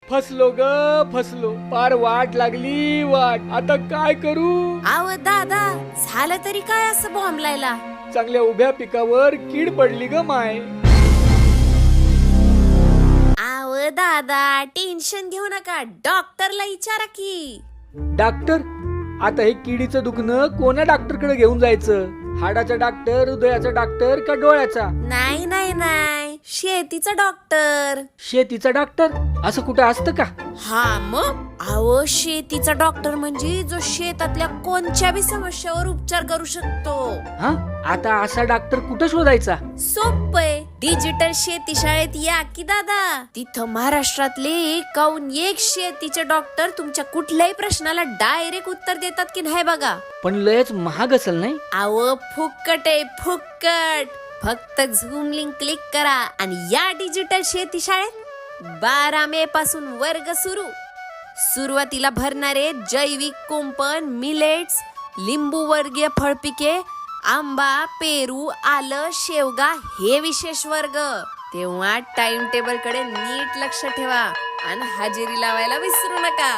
फसलो ग फसलो, पार वाट लागली वाट, आता काय करू? आव दादा, झालं तरी काय असं बॉम्बलायला? चांगल्या उभ्या पिकावर कीड पडली ग माय. आव दादा, टेन्शन घेऊ नका, डॉक्टरला विचारा की. डॉक्टर? आता हे किडीचं दुखणं कोणा डॉक्टरकडे घेऊन जायचं? हाडाचा डॉक्टर, हृदयाचा डॉक्टर का डोळ्याचा? नाही नाही नाही, शेतीचा डॉक्टर. शेतीचा डॉक्टर? असं कुठं असतं का? हा मग, अहो शेतीचा डॉक्टर म्हणजे जो शेतातल्या कोणत्या बी समस्यावर उपचार करू शकतो. हा, आता असा डॉक्टर कुठं शोधायचा? सोपय, डिजिटल शेती शाळेत या की दादा. तिथं महाराष्ट्रातले एकाहून एक शेतीचे डॉक्टर तुमच्या कुठल्याही प्रश्नाला डायरेक्ट उत्तर देतात की नाही बघा. पण लयच महाग असेल नाही? अहो फुक्कट आहे फुक्कट. फक्त झूम लिंक क्लिक करा आणि या डिजिटल शेती शाळेत. 12 मे पासून वर्ग सुरू. सुरुवातीला भरणारे जैविक कुंपण, मिलेट्स, लिंबू वर्गीय फळपिके, आंबा, पेरू, आलं, शेवगा हे विशेष वर्ग. तेव्हा टाइम टेबल कडे नीट लक्ष ठेवा आणि हजेरी लावायला विसरू नका.